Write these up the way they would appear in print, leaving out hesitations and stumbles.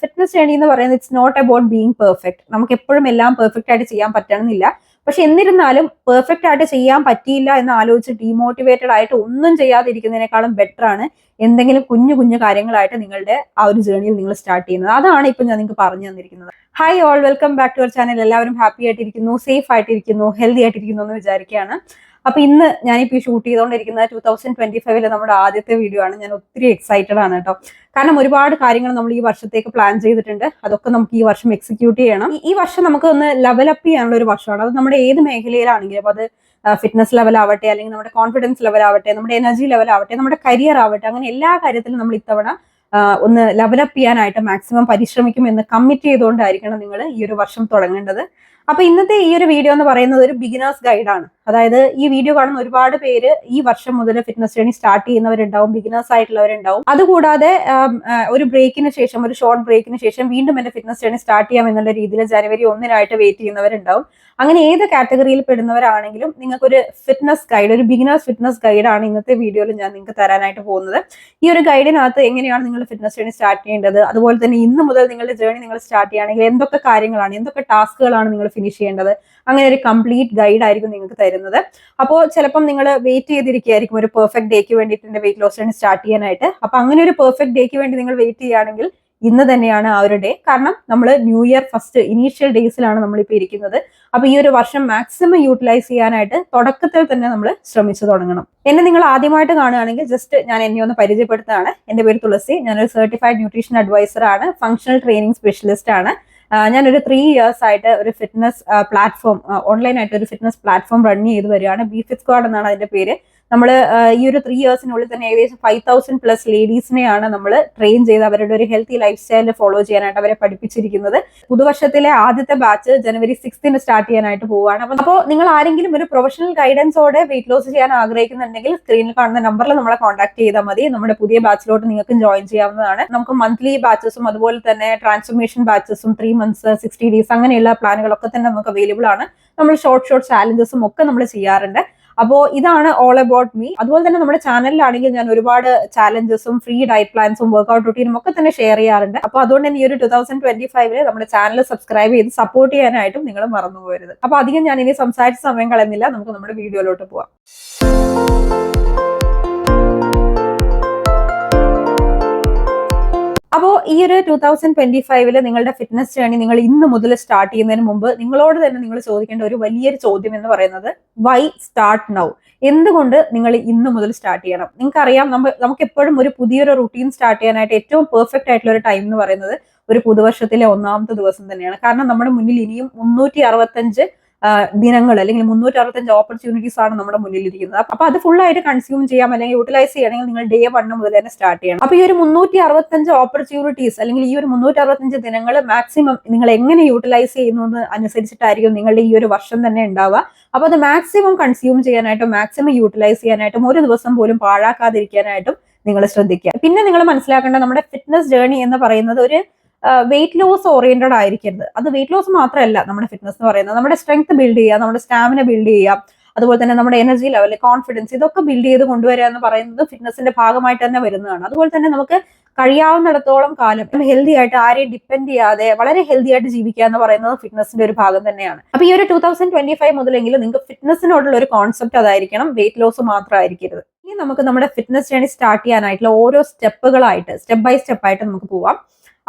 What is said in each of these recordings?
Fitness journey എന്ന് പറയുന്നത് it's not about being perfect. നമുക്ക് എപ്പോഴും എല്ലാം പെർഫെക്റ്റ് ആയിട്ട് ചെയ്യാൻ പറ്റണമെന്നില്ല. പക്ഷെ എന്നിരുന്നാലും പെർഫെക്റ്റ് ആയിട്ട് ചെയ്യാൻ പറ്റിയില്ല എന്ന് ആലോചിച്ച് ഡീമോട്ടിവേറ്റഡ് ആയിട്ട് ഒന്നും ചെയ്യാതിരിക്കുന്നതിനേക്കാളും ബെറ്റർ ആണ് എന്തെങ്കിലും കുഞ്ഞു കുഞ്ഞു കാര്യങ്ങളായിട്ട് നിങ്ങളുടെ ആ ഒരു ജേണിയിൽ നിങ്ങൾ സ്റ്റാർട്ട് ചെയ്യുന്നത്. അതാണ് ഇപ്പൊ ഞാൻ നിങ്ങൾക്ക് പറഞ്ഞു തന്നിരിക്കുന്നത്. Hi all, welcome back to our channel. എല്ലാവരും ഹാപ്പി ആയിട്ടിരിക്കുന്നു, സേഫ് ആയിട്ടിരിക്കുന്നു, ഹെൽത്തി ആയിട്ടിരിക്കുന്നു എന്ന് വിചാരിക്കുകയാണ്. അപ്പൊ ഇന്ന് ഞാനിപ്പോ ഈ ഷൂട്ട് ചെയ്തുകൊണ്ടിരിക്കുന്നത് 2025 നമ്മുടെ ആദ്യത്തെ വീഡിയോ ആണ്. ഞാൻ ഒത്തിരി എക്സൈറ്റഡ് ആണ് കേട്ടോ. കാരണം ഒരുപാട് കാര്യങ്ങൾ നമ്മൾ ഈ വർഷത്തേക്ക് പ്ലാൻ ചെയ്തിട്ടുണ്ട്. അതൊക്കെ നമുക്ക് ഈ വർഷം എക്സിക്യൂട്ട് ചെയ്യണം. ഈ വർഷം നമുക്ക് ഒന്ന് ലെവലപ്പ് ചെയ്യാനുള്ള ഒരു വർഷമാണ്. അത് നമ്മുടെ ഏത് മേഖലയിലാണെങ്കിലും, അപ്പൊ അത് ഫിറ്റ്നസ് ലെവൽ ആവട്ടെ, അല്ലെങ്കിൽ നമ്മുടെ കോൺഫിഡൻസ് ലെവൽ ആവട്ടെ, നമ്മുടെ എനർജി ലെവൽ ആവട്ടെ, നമ്മുടെ കരിയർ ആവട്ടെ, അങ്ങനെ എല്ലാ കാര്യത്തിലും നമ്മൾ ഇത്തവണ ഒന്ന് ലെവലപ്പ് ചെയ്യാനായിട്ട് മാക്സിമം പരിശ്രമിക്കും എന്ന് കമ്മിറ്റ് ചെയ്തുകൊണ്ടായിരിക്കണം നിങ്ങൾ ഈ ഒരു വർഷം തുടങ്ങേണ്ടത്. അപ്പൊ ഇന്നത്തെ ഈ ഒരു വീഡിയോ എന്ന് പറയുന്നത് ഒരു ബിഗിനേഴ്സ് ഗൈഡാണ്. അതായത് ഈ വീഡിയോ കാണുന്ന ഒരുപാട് പേര് ഈ വർഷം മുതൽ ഫിറ്റ്നസ് ജേണി സ്റ്റാർട്ട് ചെയ്യുന്നവരുണ്ടാവും, ബിഗിനേഴ്സ് ആയിട്ടുള്ളവരുണ്ടാവും. അതുകൂടാതെ ഒരു ബ്രേക്കിന് ശേഷം, ഒരു ഷോർട്ട് ബ്രേക്കിന് ശേഷം വീണ്ടും എന്റെ ഫിറ്റ്നസ് ജേണി സ്റ്റാർട്ട് ചെയ്യാം എന്നുള്ള രീതിയിൽ ജനുവരി 1 വെയിറ്റ് ചെയ്യുന്നവരുണ്ടാവും. അങ്ങനെ ഏത് കാറ്റഗറിയിൽ പെടുന്നവരാണെങ്കിലും നിങ്ങൾക്കൊരു ഫിറ്റ്നസ് ഗൈഡ്, ഒരു ബിഗിനേഴ്സ് ഫിറ്റ്നസ് ഗൈഡാണ് ഇന്നത്തെ വീഡിയോയിൽ ഞാൻ നിങ്ങൾക്ക് തരാനായിട്ട് പോകുന്നത്. ഈ ഒരു ഗൈഡിനകത്ത് എങ്ങനെയാണ് നിങ്ങൾ ഫിറ്റ്നസ് ജേണി സ്റ്റാർട്ട് ചെയ്യേണ്ടത്, അതുപോലെ തന്നെ ഇന്ന് മുതൽ നിങ്ങളുടെ ജേണി നിങ്ങൾ സ്റ്റാർട്ട് ചെയ്യുകയാണെങ്കിൽ എന്തൊക്കെ കാര്യങ്ങളാണ്, എന്തൊക്കെ ടാസ്കുകളാണ് നിങ്ങൾ ഫിനിഷ് ചെയ്യേണ്ടത്, അങ്ങനെ ഒരു കംപ്ലീറ്റ് ഗൈഡ് ആയിരിക്കും നിങ്ങൾക്ക് തരുന്നത്. അപ്പോൾ ചിലപ്പം നിങ്ങൾ വെയിറ്റ് ചെയ്തിരിക്കുകയായിരിക്കും ഒരു പെർഫെക്റ്റ് ഡേക്ക് വേണ്ടിയിട്ട് എന്റെ വെയിറ്റ് ലോസ് ജേണി സ്റ്റാർട്ട് ചെയ്യാനായിട്ട്. അപ്പൊ അങ്ങനെ ഒരു പെർഫെക്റ്റ് ഡേക്ക് വേണ്ടി നിങ്ങൾ വെയിറ്റ് ചെയ്യുകയാണെങ്കിൽ ഇന്ന് തന്നെയാണ് ആ ഒരു ഡേ. കാരണം നമ്മൾ ന്യൂ ഇയർ ഫസ്റ്റ് ഇനീഷ്യൽ ഡേയ്സിലാണ് നമ്മളിപ്പോൾ ഇരിക്കുന്നത്. അപ്പൊ ഈ ഒരു വർഷം മാക്സിമം യൂട്ടിലൈസ് ചെയ്യാനായിട്ട് തുടക്കത്തിൽ തന്നെ നമ്മൾ ശ്രമിച്ചു തുടങ്ങണം. എന്നെ നിങ്ങൾ ആദ്യമായിട്ട് കാണുകയാണെങ്കിൽ ജസ്റ്റ് ഞാൻ എന്നെ ഒന്ന് പരിചയപ്പെടുത്തുകയാണ്. എന്റെ പേര് തുളസി. ഞാനൊരു സർട്ടിഫൈഡ് ന്യൂട്രീഷൻ അഡ്വൈസർ ആണ്, ഫങ്ഷണൽ ട്രെയിനിങ് സ്പെഷ്യലിസ്റ്റ് ആണ്. ഞാനൊരു 3 years ആയിട്ട് ഒരു ഫിറ്റ്നസ് പ്ലാറ്റ്ഫോം, ഓൺലൈനായിട്ട് ഒരു ഫിറ്റ്നസ് പ്ലാറ്റ്ഫോം റൺ ചെയ്ത് വരികയാണ്. ബിഫിറ്റ് സ്ക്വാഡ് എന്നാണ് അതിന്റെ പേര്. നമ്മൾ ഈ ഒരു 3 yearsനുള്ളിൽ തന്നെ ഏകദേശം 5000+ ലേഡീസിനെയാണ് നമ്മൾ ട്രെയിൻ ചെയ്ത് അവരുടെ ഒരു ഹെൽത്തി ലൈഫ് സ്റ്റൈൽ ഫോളോ ചെയ്യാനായിട്ട് അവരെ പഠിപ്പിച്ചിരിക്കുന്നത്. പുതുവർഷത്തിലെ ആദ്യത്തെ ബാച്ച് ജനുവരി 6 സ്റ്റാർട്ട് ചെയ്യാനായിട്ട് പോവുകയാണ്. അപ്പോൾ നിങ്ങൾ ആരെങ്കിലും ഒരു പ്രൊഫഷണൽ ഗൈഡൻസോടെ വെയിറ്റ് ലോസ് ചെയ്യാൻ ആഗ്രഹിക്കുന്നുണ്ടെങ്കിൽ സ്ക്രീനിൽ കാണുന്ന നമ്പറിൽ നമ്മളെ കോൺടാക്ട് ചെയ്താൽ മതി. നമ്മുടെ പുതിയ ബാച്ചിലോട്ട് നിങ്ങൾക്ക് ജോയിൻ ചെയ്യാവുന്നതാണ്. നമുക്ക് മന്ത്ലി ബാച്ചസും അതുപോലെ തന്നെ ട്രാൻസ്ഫോർമേഷൻ ബാച്ചസും 3 months 60 days അങ്ങനെയുള്ള പ്ലാനുകളൊക്കെ തന്നെ നമുക്ക് അവൈലബിൾ ആണ്. നമ്മൾ ഷോർട്ട് ചാലഞ്ചസും ഒക്കെ നമ്മൾ ചെയ്യാറുണ്ട്. അപ്പോൾ ഇതാണ് ഓൾ അബൌട്ട് മീ. അതുപോലെ തന്നെ നമ്മുടെ ചാനലിലാണെങ്കിൽ ഞാൻ ഒരുപാട് ചാലഞ്ചസും ഫ്രീ ഡയറ്റ് പ്ലാൻസും വർക്ക്ഔട്ട് റുട്ടീനും ഒക്കെ തന്നെ ഷെയർ ചെയ്യാറുണ്ട്. അപ്പോൾ അതുകൊണ്ട് തന്നെ ഈ ഒരു 2025 നമ്മുടെ ചാനൽ സബ്സ്ക്രൈബ് ചെയ്ത് സപ്പോർട്ട് ചെയ്യാനായിട്ടും നിങ്ങൾ മറന്നു പോകരുത്. അപ്പൊ അധികം ഞാൻ ഇനി സംസാരിച്ച സമയം കളയുന്നില്ല, നമുക്ക് നമ്മുടെ വീഡിയോയിലോട്ട് പോവാം. അപ്പോൾ ഈ ഒരു 2025 നിങ്ങളുടെ ഫിറ്റ്നസ് ജേണി നിങ്ങൾ ഇന്ന് മുതൽ സ്റ്റാർട്ട് ചെയ്യുന്നതിന് മുമ്പ് നിങ്ങളോട് തന്നെ നിങ്ങൾ ചോദിക്കേണ്ട ഒരു വലിയൊരു ചോദ്യം എന്ന് പറയുന്നത് വൈ സ്റ്റാർട്ട് നൗ? എന്തുകൊണ്ട് നിങ്ങൾ ഇന്ന് മുതൽ സ്റ്റാർട്ട് ചെയ്യണം? നിങ്ങൾക്കറിയാം, നമുക്ക് എപ്പോഴും ഒരു പുതിയൊരു റുട്ടീൻ സ്റ്റാർട്ട് ചെയ്യാനായിട്ട് ഏറ്റവും പെർഫെക്റ്റ് ആയിട്ടുള്ള ഒരു ടൈം എന്ന് പറയുന്നത് ഒരു പുതുവർഷത്തിലെ 1ാമത്തെ ദിവസം തന്നെയാണ്. കാരണം നമ്മുടെ മുന്നിൽ ഇനിയും 365 ദിനങ്ങൾ അല്ലെങ്കിൽ 365 ഓപ്പർച്യൂണിറ്റീസ് ആണ് നമ്മുടെ മുന്നിലിരിക്കുന്നത്. അപ്പൊ അത് ഫുൾ ആയിട്ട് കൺസ്യൂം ചെയ്യാം അല്ലെങ്കിൽ യൂട്ടിലൈസ് ചെയ്യണമെങ്കിൽ നിങ്ങൾ ഡേ 1 മുതൽ തന്നെ സ്റ്റാർട്ട് ചെയ്യണം. അപ്പൊ ഈ ഒരു 365 ഓപ്പർച്യൂണിറ്റീസ് അല്ലെങ്കിൽ ഈ ഒരു 365 ദിനങ്ങൾ മാക്സിമം നിങ്ങൾ എങ്ങനെ യൂട്ടിലൈസ് ചെയ്യുന്നു അനുസരിച്ചിട്ടായിരിക്കും നിങ്ങളുടെ ഈ ഒരു വർഷം തന്നെ ഉണ്ടാവുക. അപ്പൊ അത് മാക്സിമം കൺസ്യൂം ചെയ്യാനായിട്ടും മാക്സിമം യൂട്ടിലൈസ് ചെയ്യാനായിട്ടും ഒരു ദിവസം പോലും പാഴാക്കാതിരിക്കാനായിട്ടും നിങ്ങൾ ശ്രദ്ധിക്കുക. പിന്നെ നിങ്ങൾ മനസ്സിലാക്കേണ്ട, നമ്മുടെ ഫിറ്റ്നസ് ജേണി എന്ന് പറയുന്നത് ഒരു വെയിറ്റ് ലോസ് ഓറിയന്റഡ് ആയിരിക്കരുത്. അത് വെയിറ്റ് ലോസ് മാത്രമല്ല നമ്മുടെ ഫിറ്റ്നസ് എന്ന് പറയുന്നത്. നമ്മുടെ സ്ട്രെങ്ത് ബിൽഡ് ചെയ്യുക, നമ്മുടെ സ്റ്റാമിന ബിൽഡ് ചെയ്യുക, അതുപോലെ തന്നെ നമ്മുടെ എനർജി ലെവൽ, കോൺഫിഡൻസ്, ഇതൊക്കെ ബിൽഡ് ചെയ്ത് കൊണ്ടുവരിക എന്ന് പറയുന്നത് ഫിറ്റ്നസിന്റെ ഭാഗമായിട്ട് തന്നെ വരുന്നതാണ്. അതുപോലെ തന്നെ നമുക്ക് കഴിയാവുന്നിടത്തോളം കാലം ഹെൽത്തി ആയിട്ട് ആരെയും ഡിപ്പെൻഡ് ചെയ്യാതെ വളരെ ഹെൽത്തി ആയിട്ട് ജീവിക്കുക എന്ന് പറയുന്നത് ഫിറ്റ്നസിന്റെ ഒരു ഭാഗം തന്നെയാണ്. അപ്പൊ ഈ ഒരു 2025 മുതലെങ്കിലും നിങ്ങൾക്ക് ഫിറ്റ്നസിനോടുള്ള ഒരു കോൺസെപ്റ്റ് അതായിരിക്കണം, വെയിറ്റ് ലോസ് മാത്രമായിരിക്കരുത്. ഇനി നമുക്ക് നമ്മുടെ ഫിറ്റ്നസ് ജേണി സ്റ്റാർട്ട് ചെയ്യാനായിട്ടുള്ള ഓരോ സ്റ്റെപ്പുകളായിട്ട്, സ്റ്റെപ്പ് ബൈ സ്റ്റെപ്പ് ആയിട്ട് നമുക്ക് പോവാം.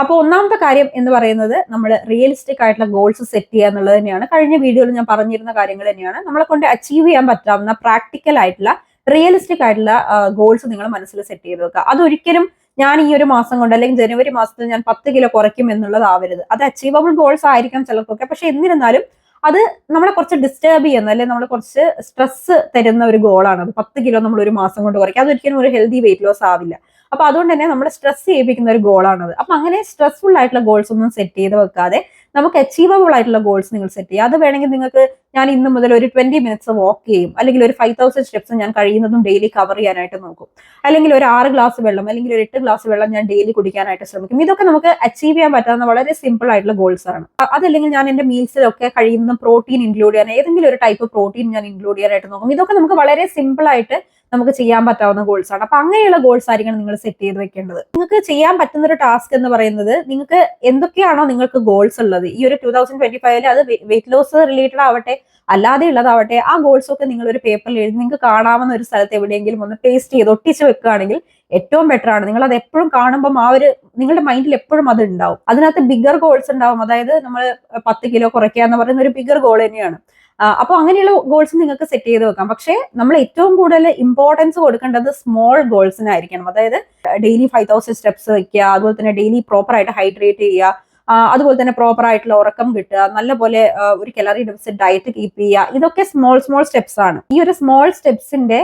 അപ്പോൾ ഒന്നാമത്തെ കാര്യം എന്ന് പറയുന്നത് നമ്മൾ റിയലിസ്റ്റിക് ആയിട്ടുള്ള ഗോൾസ് സെറ്റ് ചെയ്യുക എന്നുള്ളത് തന്നെയാണ്. കഴിഞ്ഞ വീഡിയോയിൽ ഞാൻ പറഞ്ഞിരുന്ന കാര്യങ്ങൾ തന്നെയാണ്. നമ്മളെ കൊണ്ട് അച്ചീവ് ചെയ്യാൻ പറ്റാവുന്ന പ്രാക്ടിക്കൽ ആയിട്ടുള്ള റിയലിസ്റ്റിക് ആയിട്ടുള്ള ഗോൾസ് നിങ്ങൾ മനസ്സിൽ സെറ്റ് ചെയ്ത് വെക്കുക. അതൊരിക്കലും ഞാൻ ഈ ഒരു മാസം കൊണ്ട് അല്ലെങ്കിൽ ജനുവരി മാസത്തിൽ ഞാൻ 10 കിലോ കുറയ്ക്കും എന്നുള്ളതാവരുത്. അത് അച്ചീവബിൾ ഗോൾസ് ആയിരിക്കാം ചിലർക്കൊക്കെ, പക്ഷെ എന്നിരുന്നാലും അത് നമ്മളെ കുറച്ച് ഡിസ്റ്റർബ് ചെയ്യുന്ന അല്ലെങ്കിൽ നമ്മൾ കുറച്ച് സ്ട്രെസ് തരുന്ന ഒരു ഗോളാണ്. അത് 10 കിലോ നമ്മൾ ഒരു മാസം കൊണ്ട് കുറയ്ക്കുക. അതൊരിക്കലും ഒരു ഹെൽത്തി വെയിറ്റ് ലോസ് ആവില്ല. അപ്പൊ അതുകൊണ്ട് തന്നെ നമ്മൾ സ്ട്രെസ് ചെയ്യിപ്പിക്കുന്ന ഒരു ഗോളാണത്. അപ്പൊ അങ്ങനെ സ്ട്രെസ്ഫുൾ ആയിട്ടുള്ള ഗോൾസ് ഒന്നും സെറ്റ് ചെയ്ത് വെക്കാതെ നമുക്ക് അച്ചീവബിൾ ആയിട്ടുള്ള ഗോൾസ് നിങ്ങൾ സെറ്റ് ചെയ്യുക. അത് വേണമെങ്കിൽ നിങ്ങൾക്ക് ഞാൻ ഇന്ന് മുതൽ ഒരു 20 മിനിറ്റ്സ് വാക്ക് ചെയ്യും, അല്ലെങ്കിൽ ഒരു 5000 സ്റ്റെപ്സ് ഞാൻ കഴിയുന്നതും ഡെയിലി കവർ ചെയ്യാനായിട്ട് നോക്കും, അല്ലെങ്കിൽ ഒരു 6 ഗ്ലാസ് വെള്ളം അല്ലെങ്കിൽ ഒരു 8 ഗ്ലാസ് വെള്ളം ഞാൻ ഡെയിലി കുടിക്കാനായിട്ട് ശ്രമിക്കും. ഇതൊക്കെ നമുക്ക് അച്ചീവ് ചെയ്യാൻ പറ്റാവുന്ന വളരെ സിമ്പിൾ ആയിട്ടുള്ള ഗോൾസ് ആണ്. അതല്ലെങ്കിൽ ഞാൻ എന്റെ മീൽസിലൊക്കെ കഴിയുന്ന പ്രോട്ടീൻ ഇൻക്ലൂഡ് ചെയ്യാൻ, ഏതെങ്കിലും ഒരു ടൈപ്പ് പ്രോട്ടീൻ ഞാൻ ഇൻക്ലൂഡ് ചെയ്യാനായിട്ട് നോക്കും. ഇതൊക്കെ നമുക്ക് വളരെ സിമ്പിൾ ആയിട്ട് നമുക്ക് ചെയ്യാൻ പറ്റാവുന്ന ഗോൾസ് ആണ്. അപ്പൊ അങ്ങനെയുള്ള ഗോൾസ് ആയിരിക്കണം നിങ്ങൾ സെറ്റ് ചെയ്ത് വെക്കേണ്ടത്. നിങ്ങൾക്ക് ചെയ്യാൻ പറ്റുന്ന ഒരു ടാസ്ക് എന്ന് പറയുന്നത്, നിങ്ങൾക്ക് എന്തൊക്കെയാണോ നിങ്ങൾക്ക് ഗോൾസ് ഉള്ളത് ഈ ഒരു 2025, അത് വെയിറ്റ് ലോസ് റിലേറ്റഡ് ആവട്ടെ അല്ലാതെ ഉള്ളതാവട്ടെ, ആ ഗോൾസ് ഒക്കെ നിങ്ങൾ ഒരു പേപ്പറിൽ എഴുതി നിങ്ങൾക്ക് കാണാവുന്ന ഒരു സ്ഥലത്ത് എവിടെയെങ്കിലും ഒന്ന് പേസ്റ്റ് ചെയ്ത് ഒട്ടിച്ച് വെക്കുകയാണെങ്കിൽ ഏറ്റവും ബെറ്റർ ആണ്. നിങ്ങൾ അത് എപ്പോഴും കാണുമ്പോൾ ആ ഒരു നിങ്ങളുടെ മൈൻഡിൽ എപ്പോഴും അത് ഉണ്ടാവും. അതിനകത്ത് ബിഗർ ഗോൾസ് ഉണ്ടാവും. അതായത് നമ്മൾ 10 കിലോ കുറയ്ക്കുക എന്ന് പറയുന്ന ഒരു ബിഗർ ഗോൾ തന്നെയാണ്. അപ്പോൾ അങ്ങനെയുള്ള ഗോൾസ് നിങ്ങൾക്ക് സെറ്റ് ചെയ്ത് വെക്കാം. പക്ഷേ നമ്മൾ ഏറ്റവും കൂടുതൽ ഇമ്പോർട്ടൻസ് കൊടുക്കേണ്ടത് സ്മോൾ ഗോൾസിനായിരിക്കണം. അതായത് ഡെയിലി 5000 സ്റ്റെപ്സ് വെക്കുക, അതുപോലെ തന്നെ ഡെയിലി പ്രോപ്പർ ആയിട്ട് ഹൈഡ്രേറ്റ് ചെയ്യുക, അതുപോലെ തന്നെ പ്രോപ്പർ ആയിട്ടുള്ള ഉറക്കം കിട്ടുക, നല്ലപോലെ ഒരു കലോറി ഡെഫിസിറ്റ് ഡയറ്റ് കീപ്പ് ചെയ്യുക. ഇതൊക്കെ സ്മോൾ സ്റ്റെപ്സ് ആണ്. ഈ ഒരു സ്മോൾ സ്റ്റെപ്സിന്റെ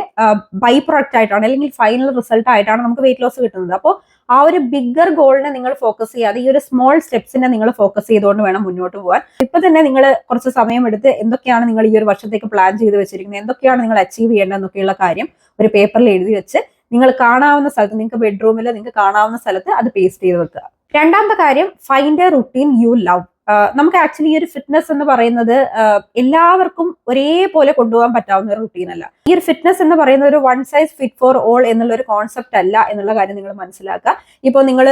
ബൈ പ്രൊഡക്റ്റ് ആയിട്ടാണ്, അല്ലെങ്കിൽ ഫൈനൽ റിസൾട്ട് ആയിട്ടാണ് നമുക്ക് വെയിറ്റ് ലോസ് കിട്ടുന്നത്. അപ്പോൾ ആ ഒരു ബിഗർ ഗോളിനെ നിങ്ങൾ ഫോക്കസ് ചെയ്യാതെ ഈ ഒരു സ്മോൾ സ്റ്റെപ്സിനെ നിങ്ങൾ ഫോക്കസ് ചെയ്തുകൊണ്ട് വേണം മുന്നോട്ട് പോകാൻ. ഇപ്പൊ തന്നെ നിങ്ങൾ കുറച്ച് സമയമെടുത്ത് എന്തൊക്കെയാണ് നിങ്ങൾ ഈ ഒരു വർഷത്തേക്ക് പ്ലാൻ ചെയ്ത് വെച്ചിരിക്കുന്നത്, എന്തൊക്കെയാണ് നിങ്ങൾ അച്ചീവ് ചെയ്യേണ്ടതെന്നൊക്കെയുള്ള കാര്യം ഒരു പേപ്പറിൽ എഴുതി വെച്ച് നിങ്ങൾ കാണാവുന്ന സ്ഥലത്ത്, നിങ്ങൾക്ക് ബെഡ്റൂമിൽ നിങ്ങൾക്ക് കാണാവുന്ന സ്ഥലത്ത് അത് പേസ്റ്റ് ചെയ്ത് വെക്കുക. രണ്ടാമത്തെ കാര്യം, find A routine you love. നമുക്ക് ആക്ച്വലി ഈ ഒരു ഫിറ്റ്നസ് എന്ന് പറയുന്നത് എല്ലാവർക്കും ഒരേപോലെ കൊണ്ടുപോകാൻ പറ്റാവുന്ന ഒരു റുട്ടീൻ അല്ല. ഈ ഒരു ഫിറ്റ്നസ് എന്ന് പറയുന്നത് ഒരു one size fit for all എന്നുള്ള ഒരു കോൺസെപ്റ്റ് അല്ല എന്നുള്ള കാര്യം നിങ്ങൾ മനസ്സിലാക്കുക. ഇപ്പോൾ നിങ്ങൾ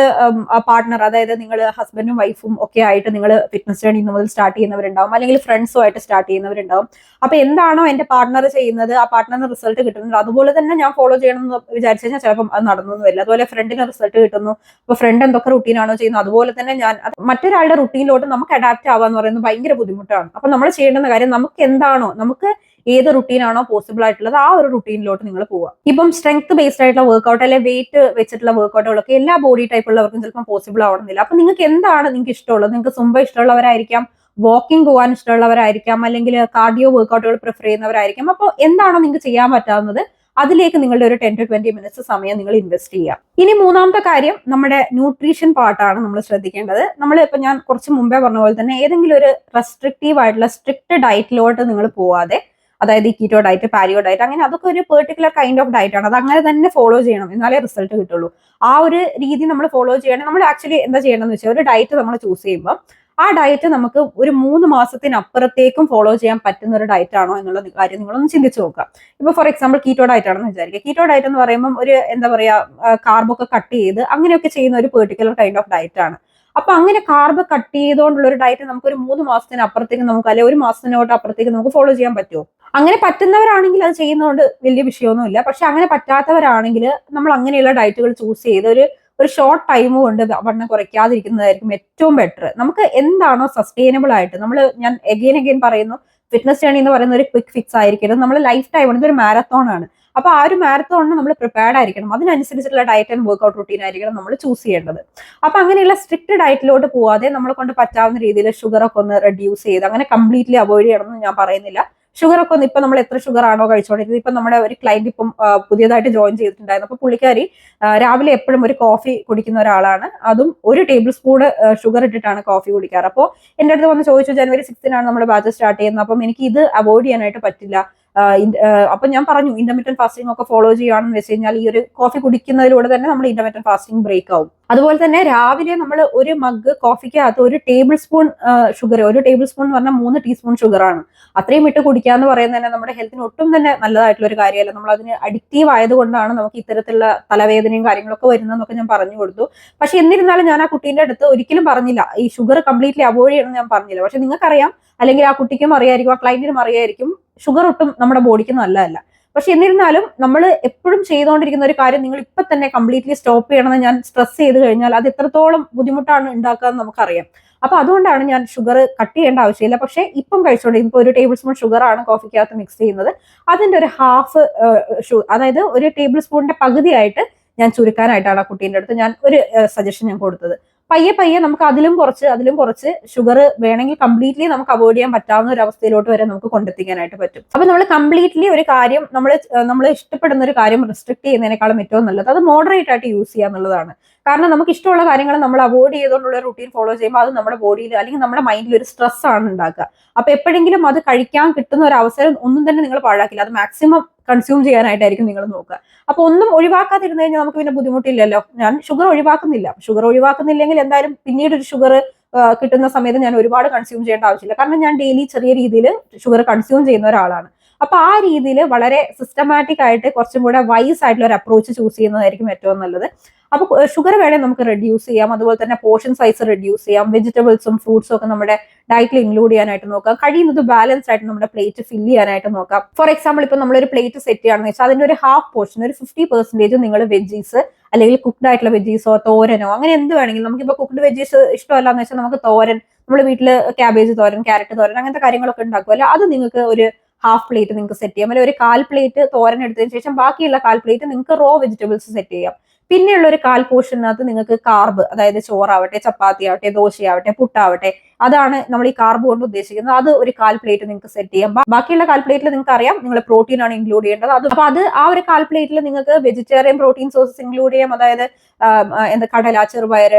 പാർട്ട്ണർ, അതായത് നിങ്ങൾ ഹസ്ബൻഡും വൈഫും ഒക്കെ ആയിട്ട് നിങ്ങൾ ഫിറ്റ്നസ് ജേർണി ഇന്ന് മുതൽ സ്റ്റാർട്ട് ചെയ്യുന്നവരുണ്ടാവും, അല്ലെങ്കിൽ ഫ്രണ്ട്സും ആയിട്ട് സ്റ്റാർട്ട് ചെയ്യുന്നവരുണ്ടാവും. അപ്പൊ എന്താണോ എന്റെ പാർട്ട്ണർ ചെയ്യുന്നത്, ആ പാർട്ട്ണറിന് റിസൾട്ട് കിട്ടുന്നത് അതുപോലെ തന്നെ ഞാൻ ഫോളോ ചെയ്യണം എന്ന് വിചാരിച്ചു കഴിഞ്ഞാൽ ചിലപ്പം അത് നടന്നൊന്നും വരില്ല. അതുപോലെ ഫ്രണ്ടിന് റിസൾട്ട് കിട്ടുന്നു, അപ്പൊ ഫ്രണ്ട് എന്തൊക്കെ റുട്ടീനാണോ ചെയ്യുന്നത് അതുപോലെ തന്നെ ഞാൻ മറ്റൊരാളുടെ റുട്ടീനിലോട്ട് നമുക്ക് അഡാപ്റ്റ് ആവാന്ന് പറയുന്നത് ഭയങ്കര ബുദ്ധിമുട്ടാണ്. അപ്പൊ നമ്മൾ ചെയ്യേണ്ടുന്ന കാര്യം, നമുക്ക് എന്താണോ, നമുക്ക് ഏത് റുട്ടീനാണോ പോസിബിൾ ആയിട്ടുള്ളത് ആ ഒരു റുട്ടീനിലോട്ട് നിങ്ങൾ പോവുക. ഇപ്പം സ്ട്രെങ്ത് ബേസ്ഡ് ആയിട്ടുള്ള വർക്ക്ഔട്ട് അല്ലെങ്കിൽ വെയിറ്റ് വെച്ചിട്ടുള്ള വർക്ക്ഔട്ടുകളൊക്കെ എല്ലാ ബോഡി ടൈപ്പ് ഉള്ളവർക്കും ചിലപ്പോൾ പോസിബിൾ ആവണമെന്നില്ല. അപ്പൊ നിങ്ങൾക്ക് എന്താണ് നിങ്ങൾക്ക് ഇഷ്ടമുള്ളത്, നിങ്ങൾക്ക് സുംബ ഇഷ്ടമുള്ളവരായിരിക്കാം, വാക്കിംഗ് പോകാൻ ഇഷ്ടമുള്ളവരായിരിക്കാം, അല്ലെങ്കിൽ കാർഡിയോ വർക്ക്ഔട്ടുകൾ പ്രിഫർ ചെയ്യുന്നവരായിരിക്കാം. അപ്പോൾ എന്താണോ നിങ്ങൾക്ക് ചെയ്യാൻ പറ്റാവുന്നത് അതിലേക്ക് നിങ്ങളുടെ ഒരു 10 to 20 മിനിറ്റ്സ് സമയം നിങ്ങൾ ഇൻവെസ്റ്റ് ചെയ്യുക. ഇനി മൂന്നാമത്തെ കാര്യം, നമ്മുടെ ന്യൂട്രീഷൻ പാർട്ടാണ് നമ്മൾ ശ്രദ്ധിക്കേണ്ടത്. നമ്മൾ ഇപ്പൊ ഞാൻ കുറച്ച് മുമ്പേ പറഞ്ഞ പോലെ തന്നെ ഏതെങ്കിലും ഒരു റെസ്ട്രിക്റ്റീവ് ആയിട്ടുള്ള സ്ട്രിക്റ്റ് ഡയറ്റിലോട്ട് നിങ്ങൾ പോവാതെ, അതായത് ഈ കീറ്റോ ഡയറ്റ്, പാരിയോ ഡയറ്റ്, അങ്ങനെ അതൊക്കെ ഒരു പെർട്ടിക്കുലർ കൈൻഡ് ഓഫ് ഡയറ്റ് ആണ്. അത് അങ്ങനെ തന്നെ ഫോളോ ചെയ്യണം, എന്നാലേ റിസൾട്ട് കിട്ടുള്ളൂ. ആ ഒരു രീതി നമ്മൾ ഫോളോ ചെയ്യണം. നമ്മൾ ആക്ച്വലി എന്താ ചെയ്യണമെന്ന് വെച്ചാൽ, ഒരു ഡയറ്റ് നമ്മൾ ചൂസ് ചെയ്യുമ്പോൾ ആ ഡയറ്റ് നമുക്ക് ഒരു 3 മാസത്തിനപ്പുറത്തേക്കും ഫോളോ ചെയ്യാൻ പറ്റുന്ന ഒരു ഡയറ്റ് ആണോ എന്നുള്ള കാര്യം നിങ്ങളൊന്ന് ചിന്തിച്ചു നോക്കുക. ഇപ്പൊ ഫോർ എക്സാമ്പിൾ കീറ്റോ ഡയറ്റ് ആണെന്ന് വിചാരിക്കുക. കീറ്റോ ഡയറ്റ് എന്ന് പറയുമ്പോൾ ഒരു എന്താ പറയാ, കാർബൊക്കെ കട്ട് ചെയ്ത് അങ്ങനെയൊക്കെ ചെയ്യുന്ന ഒരു പെർട്ടിക്കുലർ കൈൻഡ് ഓഫ് ഡയറ്റ് ആണ്. അപ്പൊ അങ്ങനെ കാർബ് കട്ട് ചെയ്തുകൊണ്ടുള്ള ഒരു ഡയറ്റ് നമുക്ക് ഒരു 3 മാസത്തിനപ്പുറത്തേക്ക് നമുക്ക്, അല്ലെങ്കിൽ 1 മാസത്തിനോട്ട് അപ്പുറത്തേക്ക് നമുക്ക് ഫോളോ ചെയ്യാൻ പറ്റുമോ? അങ്ങനെ പറ്റുന്നവരാണെങ്കിൽ അത് ചെയ്യുന്നതുകൊണ്ട് വലിയ വിഷയമൊന്നുമില്ല. പക്ഷെ അങ്ങനെ പറ്റാത്തവരാണെങ്കിൽ നമ്മൾ അങ്ങനെയുള്ള ഡയറ്റുകൾ ചൂസ് ചെയ്ത് ഒരു ഷോർട്ട് ടൈം കൊണ്ട് വണ്ണം കുറയ്ക്കാതിരിക്കുന്നതായിരിക്കും ഏറ്റവും ബെറ്റർ. നമുക്ക് എന്താണോ സസ്റ്റൈനബിൾ ആയിട്ട്, ഞാൻ അഗെയിൻ പറയുന്നു, ഫിറ്റ്നസ് ജേർണി എന്ന് പറയുന്ന ഒരു ക്വിക്ക് ഫിക്സ് ആയിരിക്കരുത്. നമ്മൾ ലൈഫ് ടൈം ആണ്, ഇതൊരു മാരത്തോൺ ആണ്. അപ്പൊ ആ ഒരു മാരത്തോണിന് നമ്മൾ പ്രിപ്പയർഡ് ആയിരിക്കണം. അതിനനുസരിച്ചുള്ള ഡയറ്റ് ആൻഡ് വർക്ക്ഔട്ട് റുട്ടീൻ ആയിരിക്കണം നമ്മൾ ചൂസ് ചെയ്യേണ്ടത്. അപ്പൊ അങ്ങനെയുള്ള സ്ട്രിക്റ്റ് ഡയറ്റിലോട്ട് പോവാതെ നമ്മളെ കൊണ്ട് പറ്റാവുന്ന രീതിയിൽ ഷുഗർ ഒക്കെ ഒന്ന് റെഡ്യൂസ് ചെയ്ത്, അങ്ങനെ കംപ്ലീറ്റ്ലി അവോയ്ഡ് ചെയ്യണമെന്ന് ഞാൻ പറയുന്നില്ല. ഷുഗർ ഒക്കെ ഒന്ന്, ഇപ്പൊ നമ്മൾ എത്ര ഷുഗർ ആണോ കഴിച്ചുകൊണ്ടിരിക്കുന്നത്, ഇപ്പൊ നമ്മുടെ ഒരു ക്ലയന്റ് ഇപ്പം പുതിയതായിട്ട് ജോയിൻ ചെയ്തിട്ടുണ്ടായിരുന്നു. അപ്പൊ പുള്ളിക്കാരി രാവിലെ എപ്പോഴും ഒരു കോഫി കുടിക്കുന്ന ഒരാളാണ്. അതും 1 ടേബിൾ സ്പൂൺ ഷുഗർ ഇട്ടിട്ടാണ് കോഫി കുടിക്കാറ്. അപ്പോൾ എന്റെ അടുത്ത് വന്ന് ചോദിച്ചു, ജനുവരി 6 നമ്മുടെ ബാച്ച് സ്റ്റാർട്ട് ചെയ്യുന്നത്, അപ്പം എനിക്ക് ഇത് അവോയ്ഡ് ചെയ്യാനായിട്ട് പറ്റില്ല. അപ്പൊ ഞാൻ പറഞ്ഞു, ഇന്റർമീഡിയറ്റ് ഫാസ്റ്റിംഗ് ഒക്കെ ഫോളോ ചെയ്യുകയാണെന്ന് വെച്ച് കഴിഞ്ഞാൽ ഈ ഒരു കോഫി കുടിക്കുന്നതിലൂടെ തന്നെ നമ്മൾ ഇന്റർമീഡിയറ്റ് ഫാസ്റ്റിംഗ് ബ്രേക്ക് ആവും. അതുപോലെ തന്നെ രാവിലെ നമ്മൾ ഒരു മഗ് കോഫിക്കകത്ത് 1 tablespoon sugar, 1 tablespoon എന്ന് പറഞ്ഞാൽ 3 ടീസ്പൂൺ ഷുഗർ ആണ്. അത്രയും ഇട്ട് കുടിക്കാന്ന് പറയുന്നത് തന്നെ നമ്മുടെ ഹെൽത്തിന് ഒട്ടും തന്നെ നല്ലതായിട്ടുള്ള ഒരു കാര്യമല്ല. നമ്മൾ അതിന് അഡിക്റ്റീവ് ആയതുകൊണ്ടാണ് നമുക്ക് ഇത്തരത്തിലുള്ള തലവേദനയും കാര്യങ്ങളൊക്കെ വരുന്നതെന്നൊക്കെ ഞാൻ പറഞ്ഞു കൊടുത്തു. പക്ഷെ എന്നിരുന്നാലും ഞാൻ ആ കുട്ടീന്റെ അടുത്ത് ഒരിക്കലും പറഞ്ഞില്ല ഈ ഷുഗർ കംപ്ലീറ്റ്ലി അവോയ്ഡ് ചെയ്യണമെന്ന് ഞാൻ പറഞ്ഞില്ല. പക്ഷെ നിങ്ങൾക്കറിയാം, അല്ലെങ്കിൽ ആ കുട്ടിക്കും അറിയായിരിക്കും, ആ ക്ലയന്റിനും അറിയായിരിക്കും, ഷുഗർ ഒട്ടും നമ്മുടെ ബോഡിക്ക് നല്ലതല്ല. പക്ഷെ എന്നിരുന്നാലും നമ്മൾ എപ്പോഴും ചെയ്തുകൊണ്ടിരിക്കുന്ന ഒരു കാര്യം നിങ്ങൾ ഇപ്പൊ തന്നെ കംപ്ലീറ്റ്ലി സ്റ്റോപ്പ് ചെയ്യണമെന്ന് ഞാൻ സ്ട്രെസ് ചെയ്ത് കഴിഞ്ഞാൽ അത് എത്രത്തോളം ബുദ്ധിമുട്ടാണ് ഉണ്ടാക്കുക എന്ന് നമുക്കറിയാം. അപ്പൊ അതുകൊണ്ടാണ് ഞാൻ ഷുഗർ കട്ട് ചെയ്യേണ്ട ആവശ്യമില്ല. പക്ഷെ ഇപ്പം കഴിച്ചുകൊണ്ടിരിക്കും, ഇപ്പൊ 1 ടേബിൾ സ്പൂൺ ഷുഗർ ആണ് കോഫിക്കകത്ത് മിക്സ് ചെയ്യുന്നത്, അതിന്റെ ഒരു ഹാഫ്, അതായത് 1 ടേബിൾ സ്പൂണിന്റെ പകുതിയായിട്ട് ഞാൻ ചുരുക്കാനായിട്ടാണ് ആ കുട്ടീന്റെ അടുത്ത് ഞാൻ ഒരു സജഷൻ ഞാൻ കൊടുത്തത്. പയ്യെ പയ്യെ നമുക്ക് അതിലും കുറച്ച് ഷുഗർ വേണമെങ്കിൽ കംപ്ലീറ്റ്ലി നമുക്ക് അവോയ്ഡ് ചെയ്യാൻ പറ്റാവുന്ന ഒരു അവസ്ഥയിലോട്ട് വരെ നമുക്ക് കൊണ്ടെത്തിക്കാനായിട്ട് പറ്റും. അപ്പൊ നമ്മൾ കംപ്ലീറ്റ്ലി ഒരു കാര്യം നമ്മൾ ഇഷ്ടപ്പെടുന്ന ഒരു കാര്യം റെസ്ട്രിക്ട് ചെയ്യുന്നതിനേക്കാളും ഏറ്റവും നല്ലത് അത് മോഡറേറ്റ് ആയിട്ട് യൂസ് ചെയ്യുക എന്നുള്ളതാണ്. കാരണം നമുക്ക് ഇഷ്ടമുള്ള കാര്യങ്ങൾ നമ്മൾ അവോയ്ഡ് ചെയ്തുകൊണ്ടുള്ള റൂട്ടീൻ ഫോളോ ചെയ്യുമ്പോൾ അത് നമ്മുടെ ബോഡിയിൽ അല്ലെങ്കിൽ നമ്മുടെ മൈൻഡിൽ ഒരു സ്ട്രെസ് ആണ് ഉണ്ടാക്കുക. അപ്പൊ എപ്പോഴെങ്കിലും അത് കഴിക്കാൻ കിട്ടുന്ന ഒരു അവസരം ഒന്നും തന്നെ നിങ്ങൾ പാഴാക്കില്ല, അത് മാക്സിമം കൺസ്യൂം ചെയ്യാനായിട്ടായിരിക്കും നിങ്ങൾ നോക്കുക. അപ്പൊ ഒന്നും ഒഴിവാക്കാതിരുന്നു കഴിഞ്ഞാൽ നമുക്ക് പിന്നെ ബുദ്ധിമുട്ടില്ലല്ലോ. ഞാൻ ഷുഗർ ഒഴിവാക്കുന്നില്ലെങ്കിൽ എന്തായാലും പിന്നീട് ഒരു ഷുഗർ കിട്ടുന്ന സമയത്ത് ഞാൻ ഒരുപാട് കൺസ്യൂം ചെയ്യേണ്ട ആവശ്യമില്ല. കാരണം ഞാൻ ഡെയിലി ചെറിയ രീതിയിൽ ഷുഗർ കൺസ്യൂം ചെയ്യുന്ന ഒരാളാണ്. അപ്പൊ ആ രീതിയിൽ വളരെ സിസ്റ്റമാറ്റിക് ആയിട്ട് കുറച്ചും കൂടെ വൈസ് ആയിട്ടുള്ള ഒരു അപ്രോച്ച് ചൂസ് ചെയ്യുന്നതായിരിക്കും ഏറ്റവും നല്ലത്. അപ്പൊ ഷുഗർ വേണേൽ നമുക്ക് റെഡ്യൂസ് ചെയ്യാം, അതുപോലെ തന്നെ പോർഷൻ സൈസ് റെഡ്യൂസ് ചെയ്യാം, വെജിറ്റബിൾസും ഫ്രൂട്ട്സും ഒക്കെ നമ്മുടെ ഡയറ്റിൽ ഇൻക്ലൂഡ് ചെയ്യാനായിട്ട് നോക്കാം, കഴിയുന്നത് ബാലൻസ് ആയിട്ട് നമ്മുടെ പ്ലേറ്റ് ഫില്ല് ചെയ്യാനായിട്ട് നോക്കാം. ഫോർ എക്സാമ്പിൾ ഇപ്പൊ നമ്മളൊരു പ്ലേറ്റ് സെറ്റ് ചെയ്യുകയാണെന്ന് വെച്ചാൽ അതിന്റെ ഒരു ഹാഫ് പോർഷൻ, ഒരു 50% നിങ്ങൾ വെജീസ് അല്ലെങ്കിൽ കുക്ക്ഡ് ആയിട്ടുള്ള വെജീസോ തോരനോ അങ്ങനെ എന്ത് വേണമെങ്കിലും, നമുക്കിപ്പോ കുക്ക്ഡ് വെജീസ് ഇഷ്ടമല്ലാന്ന് വെച്ചാൽ നമുക്ക് തോരൻ, നമ്മൾ വീട്ടില് ക്യാബേജ് തോരൻ, ക്യാരറ്റ് തോരൻ അങ്ങനത്തെ കാര്യങ്ങളൊക്കെ ഉണ്ടാക്കുമല്ലോ, അത് നിങ്ങൾക്ക് ഒരു ഹാഫ് പ്ലേറ്റ് നിങ്ങൾക്ക് സെറ്റ് ചെയ്യാം. അല്ലെങ്കിൽ ഒരു 1/4 പ്ലേറ്റ് തോരൻ എടുത്തതിന് ശേഷം ബാക്കിയുള്ള 1/4 പ്ലേറ്റ് നിങ്ങൾക്ക് റോ വെജിറ്റബിൾസ് സെറ്റ് ചെയ്യാം. പിന്നെയുള്ള ഒരു 1/4 പോർഷനകത്ത് നിങ്ങൾക്ക് കാർബ്, അതായത് ചോറാവട്ടെ, ചപ്പാത്തി ആവട്ടെ, ദോശയാവട്ടെ, പുട്ടാവട്ടെ, അതാണ് നമ്മൾ ഈ കാർബ് കൊണ്ട് ഉദ്ദേശിക്കുന്നത്, അത് ഒരു 1/4 പ്ലേറ്റ് നിങ്ങൾക്ക് സെറ്റ് ചെയ്യാം. ബാക്കിയുള്ള 1/4 പ്ലേറ്റിൽ നിങ്ങൾക്ക് അറിയാം നിങ്ങൾ പ്രോട്ടീൻ ആണ് ഇൻക്ലൂഡ് ചെയ്യേണ്ടത്. അപ്പൊ അത് ആ ഒരു 1/4 പ്ലേറ്റിൽ നിങ്ങൾക്ക് വെജിറ്റേറിയൻ പ്രോട്ടീൻ സോഴ്സസ് ഇൻക്ലൂഡ് ചെയ്യാം. അതായത് കടല, ചെറുപയർ,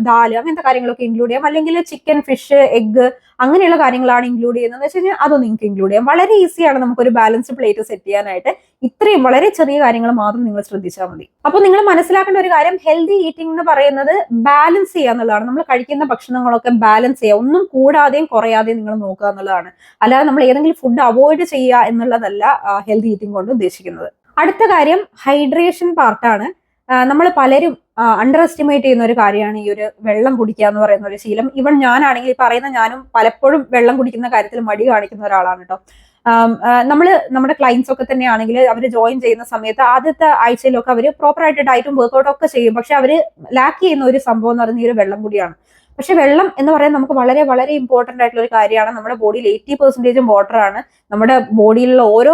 ദാല് അങ്ങനത്തെ കാര്യങ്ങളൊക്കെ ഇൻക്ലൂഡ് ചെയ്യാം. അല്ലെങ്കിൽ ചിക്കൻ, ഫിഷ്, എഗ് അങ്ങനെയുള്ള കാര്യങ്ങളാണ് ഇൻക്ലൂഡ് ചെയ്യുന്നത് വെച്ച് കഴിഞ്ഞാൽ അത് നിങ്ങൾക്ക് ഇൻക്ലൂഡ് ചെയ്യാം. വളരെ ഈസിയാണ് നമുക്കൊരു ബാലൻസ്ഡ് പ്ലേറ്റ് സെറ്റ് ചെയ്യാനായിട്ട്. ഇത്രയും വളരെ ചെറിയ കാര്യങ്ങൾ മാത്രം നിങ്ങൾ ശ്രദ്ധിച്ചാൽ മതി. അപ്പൊ നിങ്ങൾ മനസ്സിലാക്കേണ്ട ഒരു കാര്യം, ഹെൽത്തി ഈറ്റിംഗ് എന്ന് പറയുന്നത് ബാലൻസ് ചെയ്യുക എന്നുള്ളതാണ്. നമ്മൾ കഴിക്കുന്ന ഭക്ഷണങ്ങളൊക്കെ ബാലൻസ് ചെയ്യുക, ഒന്നും കൂടാതെയും കുറയാതെയും നിങ്ങൾ നോക്കുക എന്നുള്ളതാണ്. അല്ലാതെ നമ്മൾ ഏതെങ്കിലും ഫുഡ് അവോയ്ഡ് ചെയ്യുക എന്നുള്ളതല്ല ഹെൽത്തി ഈറ്റിംഗ് കൊണ്ട് ഉദ്ദേശിക്കുന്നത്. അടുത്ത കാര്യം ഹൈഡ്രേഷൻ പാർട്ടാണ്. നമ്മൾ പലരും അണ്ടർ എസ്റ്റിമേറ്റ് ചെയ്യുന്ന ഒരു കാര്യമാണ് ഈ ഒരു വെള്ളം കുടിക്കുക എന്ന് പറയുന്ന ഒരു ശീലം. ഈവൻ ഞാനാണെങ്കിൽ ഈ പറയുന്ന ഞാനും പലപ്പോഴും വെള്ളം കുടിക്കുന്ന കാര്യത്തിൽ മടി കാണിക്കുന്ന ഒരാളാണ് കേട്ടോ. നമ്മുടെ ക്ലയൻസ് ഒക്കെ തന്നെയാണെങ്കിൽ അവർ ജോയിൻ ചെയ്യുന്ന സമയത്ത് ആദ്യത്തെ ആഴ്ചയിലൊക്കെ അവർ പ്രോപ്പറായിട്ട് ഡയറ്റും വർക്കൗട്ടും ഒക്കെ ചെയ്യും. പക്ഷെ അവർ ലാക്ക് ചെയ്യുന്ന ഒരു സംഭവം എന്ന് പറയുന്നത് ഈ ഒരു വെള്ളം കൂടിയാണ്. പക്ഷെ വെള്ളം എന്ന് പറയുന്നത് നമുക്ക് വളരെ വളരെ ഇമ്പോർട്ടന്റ് ആയിട്ടുള്ള ഒരു കാര്യമാണ്. നമ്മുടെ ബോഡിയിൽ 80% വാട്ടർ ആണ്. നമ്മുടെ ബോഡിയിലുള്ള ഓരോ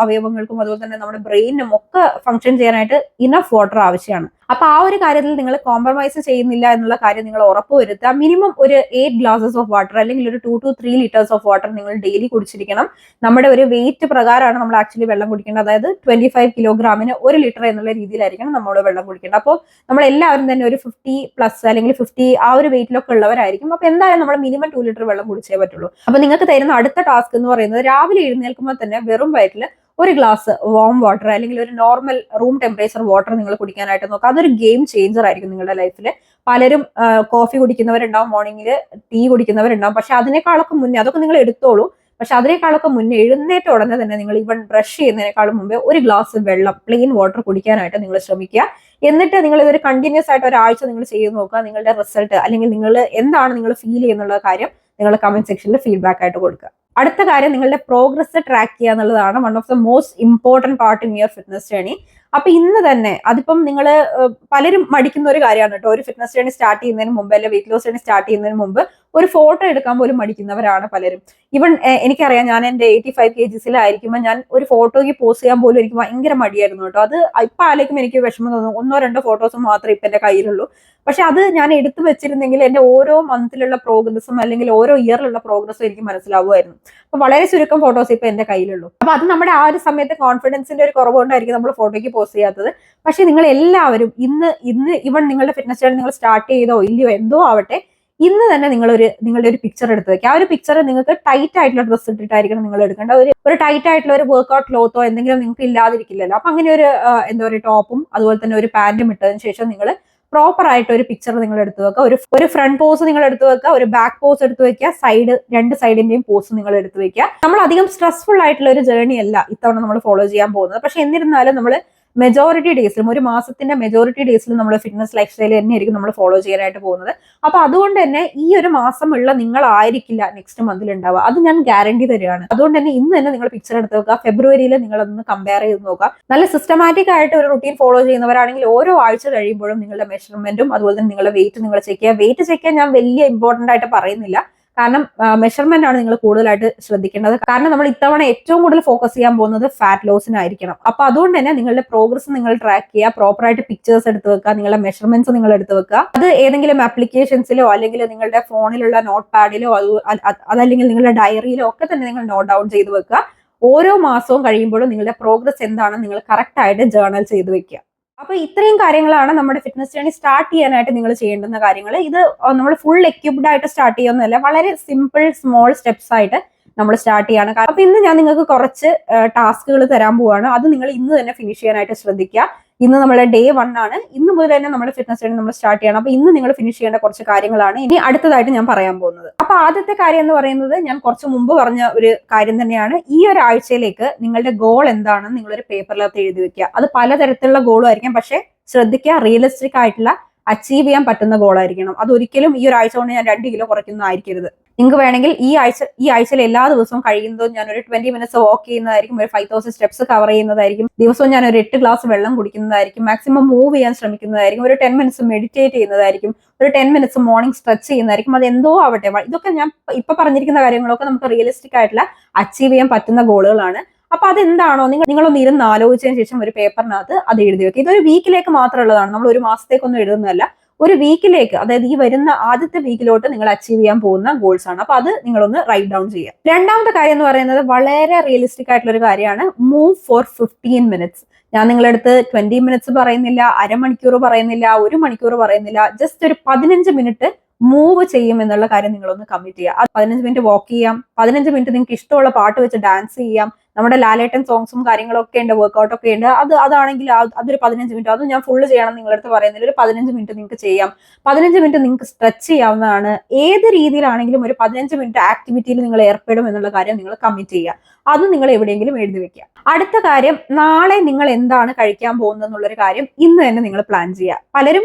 അവയവങ്ങൾക്കും അതുപോലെ തന്നെ നമ്മുടെ ബ്രെയിനും ഒക്കെ ഫംഗ്ഷൻ ചെയ്യാനായിട്ട് ഇനഫ് വാട്ടർ ആവശ്യമാണ്. അപ്പൊ ആ ഒരു കാര്യത്തിൽ നിങ്ങൾ കോംപ്രമൈസ് ചെയ്യുന്നില്ല എന്നുള്ള കാര്യം നിങ്ങൾ ഉറപ്പുവരുത്തുക. മിനിമം ഒരു 8 ഗ്ലാസസ് ഓഫ് വാട്ടർ അല്ലെങ്കിൽ ഒരു 2 to 3 ലിറ്റേഴ്സ് ഓഫ് വാട്ടർ നിങ്ങൾ ഡെയിലി കുടിച്ചിരിക്കണം. നമ്മുടെ ഒരു വെയിറ്റ് പ്രകാരമാണ് നമ്മൾ ആക്ച്വലി വെള്ളം കുടിക്കേണ്ടത്. അതായത് 25 കിലോഗ്രാമിന് 1 ലിറ്റർ എന്നുള്ള രീതിയിലായിരിക്കണം നമ്മൾ വെള്ളം കുടിക്കേണ്ടത്. അപ്പോൾ നമ്മൾ എല്ലാവരും തന്നെ ഒരു 50+ അല്ലെങ്കിൽ 50 ആ ഒരു വെയിറ്റിലൊക്കെ ഉള്ളവരായിരിക്കും. അപ്പൊ എന്തായാലും നമ്മൾ മിനിമം 2 ലിറ്റർ വെള്ളം കുടിച്ചേ പറ്റുള്ളൂ. അപ്പൊ നിങ്ങൾക്ക് തരുന്ന അടുത്ത ടാസ്ക് എന്ന് പറയുന്നത് രാവിലെ എഴുന്നേൽക്കുമ്പോൾ തന്നെ വെറും വയറ്റിൽ ഒരു ഗ്ലാസ് വാം വാട്ടർ അല്ലെങ്കിൽ ഒരു നോർമൽ റൂം ടെമ്പറേച്ചർ വാട്ടർ നിങ്ങൾ കുടിക്കാനായിട്ട് നോക്കുക. അതൊരു ഗെയിം ചേഞ്ചർ ആയിരിക്കും നിങ്ങളുടെ ലൈഫിൽ. പലരും കോഫി കുടിക്കുന്നവരുണ്ടാവും, മോർണിംഗിൽ ടീ കുടിക്കുന്നവരുണ്ടാവും. പക്ഷെ അതിനേക്കാളൊക്കെ മുന്നേ, അതൊക്കെ നിങ്ങൾ എടുത്തോളൂ, പക്ഷെ അതിനേക്കാളൊക്കെ മുന്നേ എഴുന്നേറ്റ ഉടനെ തന്നെ നിങ്ങൾ ഈവൻ ബ്രഷ് ചെയ്യുന്നതിനേക്കാളും മുമ്പേ ഒരു ഗ്ലാസ് വെള്ളം, പ്ലെയിൻ വാട്ടർ കുടിക്കാനായിട്ട് നിങ്ങൾ ശ്രമിക്കുക. എന്നിട്ട് നിങ്ങൾ ഇതൊരു കണ്ടിന്യൂസ് ആയിട്ട് ഒരാഴ്ച നിങ്ങൾ ചെയ്ത് നോക്കുക. നിങ്ങളുടെ റിസൾട്ട് അല്ലെങ്കിൽ നിങ്ങൾ എന്താണ് നിങ്ങൾ ഫീൽ ചെയ്യുന്നുള്ള കാര്യം നിങ്ങൾ കമന്റ് സെക്ഷനിൽ ഫീഡ്ബാക്ക് ആയിട്ട് കൊടുക്കുക. അടുത്ത കാര്യം നിങ്ങളുടെ പ്രോഗ്രസ് ട്രാക്ക് ചെയ്യുക എന്നുള്ളതാണ് one of the most important part in your fitness journey. അപ്പൊ ഇന്ന് തന്നെ അതിപ്പം നിങ്ങൾ പലരും മടിക്കുന്ന ഒരു കാര്യമാണ് കേട്ടോ. ഒരു ഫിറ്റ്നസ് ജേർണി സ്റ്റാർട്ട് ചെയ്യുന്നതിന് മുമ്പ് അല്ലെങ്കിൽ വെയിറ്റ് ലോസ് ജേർണി സ്റ്റാർട്ട് ചെയ്യുന്നതിന് മുമ്പ് ഒരു ഫോട്ടോ എടുക്കാൻ പോലും മടിക്കുന്നവരാണ് പലരും. ഈവൻ എനിക്കറിയാം, ഞാൻ എൻ്റെ 85 kgsലായിരിക്കുമ്പോൾ ഞാൻ ഒരു ഫോട്ടോയ്ക്ക് പോസ്റ്റ് ചെയ്യാൻ പോലും എനിക്ക് ഭയങ്കര മടിയായിരുന്നു കേട്ടോ. അത് ഇപ്പൊ ആലേക്കും എനിക്ക് വിഷമം തോന്നും. 1-2 ഫോട്ടോസ് മാത്രമേ ഇപ്പൊ എന്റെ കയ്യിലുള്ളൂ. പക്ഷെ അത് ഞാൻ എടുത്തു വെച്ചിരുന്നെങ്കിൽ എന്റെ ഓരോ മന്തിലുള്ള പ്രോഗ്രസ്സും അല്ലെങ്കിൽ ഓരോ ഇയറിലുള്ള പ്രോഗ്രസ്സും എനിക്ക് മനസ്സിലാവുമായിരുന്നു. അപ്പൊ വളരെ ചുരുക്കം ഫോട്ടോസ് ഇപ്പൊ എന്റെ കയ്യിലുള്ളൂ. അപ്പൊ അത് നമ്മുടെ ആ ഒരു സമയത്ത് കോൺഫിഡൻസിന്റെ ഒരു കുറവുകൊണ്ടായിരിക്കും നമ്മൾ ഫോട്ടോയ്ക്ക് പോസ്റ്റ് ചെയ്യാത്തത്. പക്ഷെ നിങ്ങൾ എല്ലാവരും ഇന്ന് ഇവൺ നിങ്ങളുടെ ഫിറ്റ്നസ് ജേർണി നിങ്ങൾ സ്റ്റാർട്ട് ചെയ്തോ ഇല്ലയോ എന്തോ ആവട്ടെ, ഇന്ന് തന്നെ നിങ്ങളുടെ ഒരു പിക്ചർ എടുത്ത് വെക്കുക. ആ ഒരു പിക്ചർ നിങ്ങൾക്ക് ടൈറ്റ് ആയിട്ടുള്ള ഡ്രസ്സ് ഇട്ടിട്ടായിരിക്കണം നിങ്ങൾ എടുക്കേണ്ട. ഒരു ടൈറ്റ് ആയിട്ടുള്ള ഒരു വർക്ക്ഔട്ട് ക്ലോത്തോ എന്തെങ്കിലും നിങ്ങൾക്ക് ഇല്ലാതിരിക്കില്ലല്ലോ. അപ്പൊ അങ്ങനെ ഒരു എന്താ പറയുക, ടോപ്പും അതുപോലെ തന്നെ ഒരു പാന്റും ഇട്ടതിന് ശേഷം നിങ്ങൾ പ്രോപ്പർ ആയിട്ട് ഒരു പിക്ചർ നിങ്ങൾ എടുത്തു വെക്കുക. ഒരു ഫ്രണ്ട് പോസ് നിങ്ങൾ എടുത്തു വെക്കുക, ഒരു ബാക്ക് പോസ് എടുത്തു വെക്കുക, രണ്ട് സൈഡിന്റെയും പോസ് നിങ്ങൾ എടുത്തു വെക്കുക. നമ്മൾ അധികം സ്ട്രെസ്ഫുൾ ആയിട്ടുള്ള ഒരു ജേർണി അല്ല ഇത്തവണ നമ്മൾ ഫോളോ ചെയ്യാൻ പോകുന്നത്. പക്ഷെ എന്നിരുന്നാലും നമ്മൾ മെജോറിറ്റി ഡേയ്സിലും, ഒരു മാസത്തിന്റെ മെജോറിറ്റി ഡേയ്സിലും നമ്മൾ ഫിറ്റ്നസ് ലൈഫ് സ്റ്റൈൽ തന്നെയായിരിക്കും നമ്മൾ ഫോളോ ചെയ്യാനായിട്ട് പോകുന്നത്. അപ്പൊ അതുകൊണ്ട് തന്നെ ഈ ഒരു മാസമുള്ള നിങ്ങളായിരിക്കില്ല നെക്സ്റ്റ് മന്തിൽ ഉണ്ടാവുക, അത് ഞാൻ ഗ്യാരണ്ടി തരികയാണ്. അതുകൊണ്ട് തന്നെ ഇന്ന് തന്നെ നിങ്ങൾ പിക്ചർ എടുത്ത് വെക്കുക. ഫെബ്രുവരിയിൽ നിങ്ങൾ അതൊന്ന് കമ്പയർ ചെയ്ത് നോക്കുക. നല്ല സിസ്റ്റമാറ്റിക് ആയിട്ട് ഒരു റുട്ടീൻ ഫോളോ ചെയ്യുന്നവരാണെങ്കിൽ ഓരോ ആഴ്ച കഴിയുമ്പോഴും നിങ്ങളുടെ മെഷർമെന്റും അതുപോലെ തന്നെ നിങ്ങളുടെ വെയിറ്റ് നിങ്ങൾ ചെക്ക് ചെയ്യുക. വെയിറ്റ് ചെക്ക് ചെയ്യാൻ ഞാൻ വലിയ ഇമ്പോർട്ടന്റ് ആയിട്ട് പറയുന്നില്ല. കാരണം മെഷർമെന്റ് ആണ് നിങ്ങൾ കൂടുതലായിട്ട് ശ്രദ്ധിക്കേണ്ടത്. കാരണം നമ്മൾ ഇത്തവണ ഏറ്റവും കൂടുതൽ ഫോക്കസ് ചെയ്യാൻ പോകുന്നത് ഫാറ്റ് ലോസിനായിരിക്കണം. അപ്പൊ അതുകൊണ്ട് തന്നെ നിങ്ങളുടെ പ്രോഗ്രസ് നിങ്ങൾ ട്രാക്ക് ചെയ്യുക, പ്രോപ്പറായിട്ട് പിക്ചേഴ്സ് എടുത്ത് വെക്കുക, നിങ്ങളുടെ മെഷർമെന്റ്സ് നിങ്ങൾ എടുത്ത് വെക്കുക. അത് ഏതെങ്കിലും ആപ്ലിക്കേഷൻസിലോ അല്ലെങ്കിൽ നിങ്ങളുടെ ഫോണിലുള്ള നോട്ട് പാഡിലോ അതല്ലെങ്കിൽ നിങ്ങളുടെ ഡയറിയിലോ ഒക്കെ തന്നെ നിങ്ങൾ നോട്ട് ഡൗൺ ചെയ്ത് വെക്കുക. ഓരോ മാസവും കഴിയുമ്പോഴും നിങ്ങളുടെ പ്രോഗ്രസ് എന്താണെന്ന് നിങ്ങൾ കറക്റ്റ് ആയിട്ട് ജേർണൽ ചെയ്ത് വെക്കുക. അപ്പൊ ഇത്രയും കാര്യങ്ങളാണ് നമ്മുടെ ഫിറ്റ്നസ് ജേർണി സ്റ്റാർട്ട് ചെയ്യാനായിട്ട് നിങ്ങൾ ചെയ്യേണ്ടുന്ന കാര്യങ്ങൾ. ഇത് നമ്മൾ ഫുൾ എക്യുപ്ഡ് ആയിട്ട് സ്റ്റാർട്ട് ചെയ്യുന്നതല്ല, വളരെ സിമ്പിൾ സ്മോൾ സ്റ്റെപ്സ് ആയിട്ട് നമ്മൾ സ്റ്റാർട്ട് ചെയ്യാണ്. അപ്പൊ ഇന്ന് ഞാൻ നിങ്ങൾക്ക് കുറച്ച് ടാസ്കുകൾ തരാൻ പോവാണ്. അത് നിങ്ങൾ ഇന്ന് തന്നെ ഫിനിഷ് ചെയ്യാനായിട്ട് ശ്രദ്ധിക്കുക. ഇന്ന് നമ്മുടെ ഡേ 1 ആണ്. ഇന്ന് മുതൽ തന്നെ നമ്മുടെ ഫിറ്റ്നസ് ജേർണി നമ്മൾ സ്റ്റാർട്ട് ചെയ്യണം. അപ്പൊ ഇന്ന് നിങ്ങൾ ഫിനിഷ് ചെയ്യേണ്ട കുറച്ച് കാര്യങ്ങളാണ് ഇനി അടുത്തതായിട്ട് ഞാൻ പറയാൻ പോകുന്നത്. അപ്പൊ ആദ്യത്തെ കാര്യം എന്ന് പറയുന്നത് ഞാൻ കുറച്ച് മുമ്പ് പറഞ്ഞ ഒരു കാര്യം തന്നെയാണ്. ഈ ഒരാഴ്ചയിലേക്ക് നിങ്ങളുടെ ഗോൾ എന്താണെന്ന് നിങ്ങളൊരു പേപ്പറിനകത്ത് എഴുതി വെക്കുക. അത് പലതരത്തിലുള്ള ഗോളും ആയിരിക്കും, പക്ഷെ ശ്രദ്ധിക്കുക, റിയലിസ്റ്റിക് ആയിട്ടുള്ള അച്ചീവ് ചെയ്യാൻ പറ്റുന്ന ഗോൾ ആയിരിക്കണം. അതൊരിക്കലും ഈ ഒരാഴ്ച കൊണ്ട് ഞാൻ 2 കിലോ കുറയ്ക്കുന്നതായിരിക്കരുത്. നിങ്ങൾക്ക് വേണമെങ്കിൽ ഈ ആഴ്ചയിൽ എല്ലാ ദിവസവും കഴിയുന്നതും ഞാൻ ഒരു 20 മിനിറ്റ്സ് വാക്ക് ചെയ്യുന്നതായിരിക്കും, ഒരു 5000 സ്റ്റെപ്സ് കവർ ചെയ്യുന്നതായിരിക്കും, ദിവസവും ഞാൻ ഒരു 8 ഗ്ലാസ് വെള്ളം കുടിക്കുന്നതായിരിക്കും, മാക്സിമം മൂവ് ചെയ്യാൻ ശ്രമിക്കുന്നതായിരിക്കും, ഒരു 10 മിനിറ്റ്സ് മെഡിറ്റേറ്റ് ചെയ്യുന്നതായിരിക്കും, ഒരു 10 മിനിറ്റ്സ് മോർണിംഗ് സ്ട്രെച്ച് ചെയ്യുന്നതായിരിക്കും. അത് എന്തോ ആവട്ടെ, ഇതൊക്കെ ഞാൻ ഇപ്പൊ പറഞ്ഞിരിക്കുന്ന കാര്യങ്ങളൊക്കെ നമുക്ക് റിയലിസ്റ്റിക് ആയിട്ടുള്ള അച്ചീവ് ചെയ്യാൻ പറ്റുന്ന ഗോളുകളാണ്. അപ്പൊ അതെന്താണോ നിങ്ങളൊന്ന് ഇരുന്ന് ആലോചിച്ചതിന് ശേഷം ഒരു പേപ്പറിനകത്ത് അത് എഴുതി വെക്കുക. ഇതൊരു വീക്കിലേക്ക് മാത്രമുള്ളതാണ്, നമ്മൾ ഒരു മാസത്തേക്കൊന്നും എഴുതുന്നതല്ല. ഒരു വീക്കിലേക്ക്, അതായത് ഈ വരുന്ന ആദ്യത്തെ വീക്കിലോട്ട് നിങ്ങൾ അച്ചീവ് ചെയ്യാൻ പോകുന്ന ഗോൾസ് ആണ്. അപ്പൊ അത് നിങ്ങളൊന്ന് റൈറ്റ് ഡൗൺ ചെയ്യുക. രണ്ടാമത്തെ കാര്യം എന്ന് പറയുന്നത് വളരെ റിയലിസ്റ്റിക് ആയിട്ടുള്ള ഒരു കാര്യമാണ്. Move four 15 minutes. ഞാൻ നിങ്ങളുടെ അടുത്ത് 20 മിനിറ്റ്സ് പറയുന്നില്ല, അരമണിക്കൂർ പറയുന്നില്ല, 1 മണിക്കൂർ പറയുന്നില്ല. ജസ്റ്റ് ഒരു 15 മിനിറ്റ് മൂവ് ചെയ്യും എന്നുള്ള കാര്യം നിങ്ങളൊന്ന് കമ്മിറ്റ് ചെയ്യുക. 15 മിനിറ്റ് വാക്ക് ചെയ്യാം, 15 മിനിറ്റ് നിങ്ങൾക്ക് ഇഷ്ടമുള്ള പാട്ട് വെച്ച് ഡാൻസ് ചെയ്യാം. നമ്മുടെ ലാലേട്ടൻ സോങ്സും കാര്യങ്ങളൊക്കെ ഉണ്ട്, വർക്ക്ഔട്ട് ഒക്കെ ഉണ്ട്. അതാണെങ്കിൽ അതൊരു 15 മിനിറ്റ്, അത് ഞാൻ ഫുള്ള് ചെയ്യണം നിങ്ങളുടെ അടുത്ത് പറയുന്നില്ല, ഒരു 15 മിനിറ്റ് നിങ്ങൾക്ക് ചെയ്യാം. 15 മിനിറ്റ് നിങ്ങൾക്ക് സ്ട്രെച്ച് ചെയ്യാവുന്നതാണ്. ഏത് രീതിയിലാണെങ്കിലും ഒരു 15 മിനിറ്റ് ആക്ടിവിറ്റിയിൽ നിങ്ങൾ ഏർപ്പെടും എന്നുള്ള കാര്യം നിങ്ങൾ കമ്മിറ്റ് ചെയ്യുക. അത് നിങ്ങൾ എവിടെയെങ്കിലും എഴുതി വെക്കുക. അടുത്ത കാര്യം, നാളെ നിങ്ങൾ എന്താണ് കഴിക്കാൻ പോകുന്നത് എന്നുള്ളൊരു കാര്യം ഇന്ന് തന്നെ നിങ്ങൾ പ്ലാൻ ചെയ്യുക. പലരും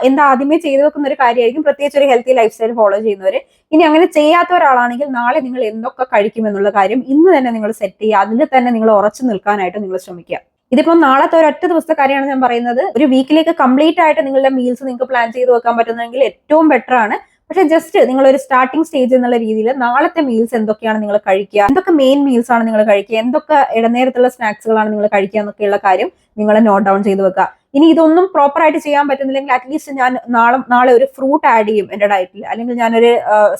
എന്താ ആദ്യമേ ചെയ്തു വെക്കുന്ന ഒരു കാര്യമായിരിക്കും, പ്രത്യേകിച്ച് ഒരു ഹെൽത്തി ലൈഫ് സ്റ്റൈൽ ഫോളോ ചെയ്യുന്നവര്. ഇനി അങ്ങനെ ചെയ്യാത്ത ഒരാളാണെങ്കിൽ നാളെ നിങ്ങൾ എന്തൊക്കെ കഴിക്കും എന്നുള്ള കാര്യം ഇന്ന് തന്നെ നിങ്ങൾ സെറ്റ് ചെയ്യുക. അതിൽ തന്നെ നിങ്ങൾ ഉറച്ചു നിൽക്കാനായിട്ട് നിങ്ങൾ ശ്രമിക്കുക. ഇതിപ്പോ നാളത്തെ ഒരൊറ്റ ദിവസത്തെ കാര്യമാണ് ഞാൻ പറയുന്നത്. ഒരു വീക്കിലേക്ക് കംപ്ലീറ്റ് ആയിട്ട് നിങ്ങളുടെ മീൽസ് നിങ്ങൾക്ക് പ്ലാൻ ചെയ്ത് വെക്കാൻ പറ്റുന്നെങ്കിൽ ഏറ്റവും ബെറ്റർ ആണ്. പക്ഷെ ജസ്റ്റ് നിങ്ങൾ ഒരു സ്റ്റാർട്ടിംഗ് സ്റ്റേജ് എന്നുള്ള രീതിയിൽ നാളത്തെ മീൽസ് എന്തൊക്കെയാണ് നിങ്ങൾ കഴിക്കുക, എന്തൊക്കെ മെയിൻ മീൽസ് ആണ് നിങ്ങൾ കഴിക്കുക, എന്തൊക്കെ ഇടനേരത്തുള്ള സ്നാക്സുകളാണ് നിങ്ങൾ കഴിക്കുക എന്നൊക്കെയുള്ള കാര്യം നിങ്ങൾ നോട്ട് ഡൗൺ ചെയ്ത് വെക്കുക. ഇനി ഇതൊന്നും പ്രോപ്പർ ആയിട്ട് ചെയ്യാൻ പറ്റുന്നില്ലെങ്കിൽ അറ്റ്ലീസ്റ്റ് ഞാൻ നാളെ ഒരു ഫ്രൂട്ട് ആഡ് ചെയ്യും എന്റെ ഡയറ്റിൽ, അല്ലെങ്കിൽ ഞാനൊരു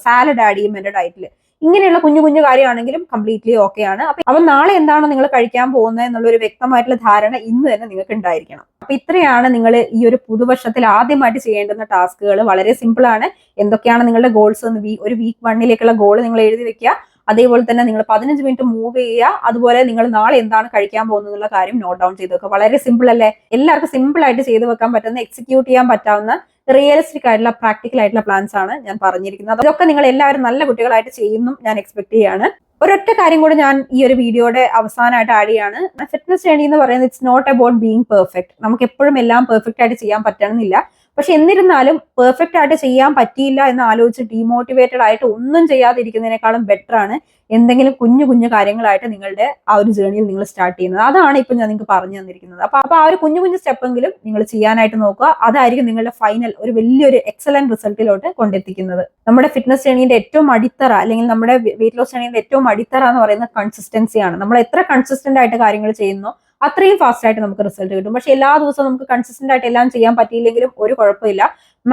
സാലഡ് ആഡ് ചെയ്യും എന്റെ ഡയറ്റിൽ. ഇങ്ങനെയുള്ള കുഞ്ഞു കുഞ്ഞു കാര്യമാണെങ്കിലും കംപ്ലീറ്റ്ലി ഓക്കെ ആണ്. അപ്പൊ നാളെ എന്താണോ നിങ്ങൾ കഴിക്കാൻ പോകുന്നത് എന്നുള്ള ഒരു വ്യക്തമായിട്ടുള്ള ധാരണ ഇന്ന് തന്നെ നിങ്ങൾക്ക് ഉണ്ടായിരിക്കണം. അപ്പൊ ഇത്രയാണ് നിങ്ങൾ ഈ ഒരു പുതുവർഷത്തിൽ ആദ്യമായിട്ട് ചെയ്യേണ്ടുന്ന ടാസ്കുകൾ. വളരെ സിമ്പിൾ ആണ്. എന്തൊക്കെയാണ് നിങ്ങളുടെ ഗോൾസ് എന്ന് ഒരു വീക്ക് 1 ഗോൾ നിങ്ങൾ എഴുതി വെക്കുക. അതേപോലെ തന്നെ നിങ്ങൾ 15 മിനിറ്റ് മൂവ് ചെയ്യുക. അതുപോലെ നിങ്ങൾ നാളെ എന്താണ് കഴിക്കാൻ പോകുന്നുള്ള കാര്യം നോട്ട് ഡൗൺ ചെയ്ത് വെക്കുക. വളരെ സിമ്പിൾ അല്ലേ? എല്ലാവർക്കും സിമ്പിൾ ആയിട്ട് ചെയ്ത് വെക്കാൻ പറ്റുന്ന, എക്സിക്യൂട്ട് ചെയ്യാൻ പറ്റാവുന്ന റിയലിസ്റ്റിക് ആയിട്ടുള്ള പ്രാക്ടിക്കൽ ആയിട്ടുള്ള പ്ലാൻസ് ആണ് ഞാൻ പറഞ്ഞിരിക്കുന്നത്. അതൊക്കെ നിങ്ങൾ എല്ലാവരും നല്ല കുട്ടികളായിട്ട് ചെയ്യുന്നു ഞാൻ എക്സ്പെക്ട് ചെയ്യാണ്. ഒരൊറ്റ കാര്യം കൂടി ഞാൻ ഈ ഒരു വീഡിയോയുടെ അവസാനമായിട്ട് ആഡ് ചെയ്യാണ്. ഫിറ്റ്നസ് ജേർണി എന്ന് പറയുന്നത് it's not about being perfect. നമുക്ക് എപ്പോഴും എല്ലാം പെർഫെക്റ്റ് ആയിട്ട് ചെയ്യാൻ പറ്റണമെന്നില്ല. പക്ഷെ എന്നിരുന്നാലും പെർഫെക്റ്റ് ആയിട്ട് ചെയ്യാൻ പറ്റിയില്ല എന്ന് ആലോചിച്ച് ഡീമോട്ടിവേറ്റഡ് ആയിട്ട് ഒന്നും ചെയ്യാതിരിക്കുന്നതിനേക്കാളും ബെറ്റർ ആണ് എന്തെങ്കിലും കുഞ്ഞു കുഞ്ഞു കാര്യങ്ങളായിട്ട് നിങ്ങളുടെ ആ ഒരു ജേർണിയിൽ നിങ്ങൾ സ്റ്റാർട്ട് ചെയ്യുന്നത്. അതാണ് ഇപ്പൊ ഞാൻ നിങ്ങൾക്ക് പറഞ്ഞു തന്നിരിക്കുന്നത്. അപ്പൊ ആ ഒരു കുഞ്ഞു കുഞ്ഞു സ്റ്റെപ്പെങ്കിലും നിങ്ങൾ ചെയ്യാനായിട്ട് നോക്കുക. അതായിരിക്കും നിങ്ങളുടെ ഫൈനൽ ഒരു വലിയൊരു എക്സലന്റ് റിസൾട്ടിലോട്ട് കൊണ്ടെത്തിക്കുന്നത്. നമ്മുടെ ഫിറ്റ്നസ് ജേർണിന്റെ ഏറ്റവും അടിത്തറ, അല്ലെങ്കിൽ നമ്മുടെ വെയിറ്റ് ലോസ് ജേർണിന്റെ ഏറ്റവും അടിത്തറ എന്ന് പറയുന്നത് കൺസിസ്റ്റൻസിയാണ്. നമ്മൾ എത്ര കൺസിസ്റ്റന്റ് ആയിട്ട് കാര്യങ്ങൾ ചെയ്യുന്നോ അത്രയും ഫാസ്റ്റ് ആയിട്ട് നമുക്ക് റിസൾട്ട് കിട്ടും. പക്ഷെ എല്ലാ ദിവസവും നമുക്ക് കൺസിസ്റ്റന്റ് ആയിട്ട് എല്ലാം ചെയ്യാൻ പറ്റിയില്ലെങ്കിലും ഒരു കുഴപ്പമില്ല.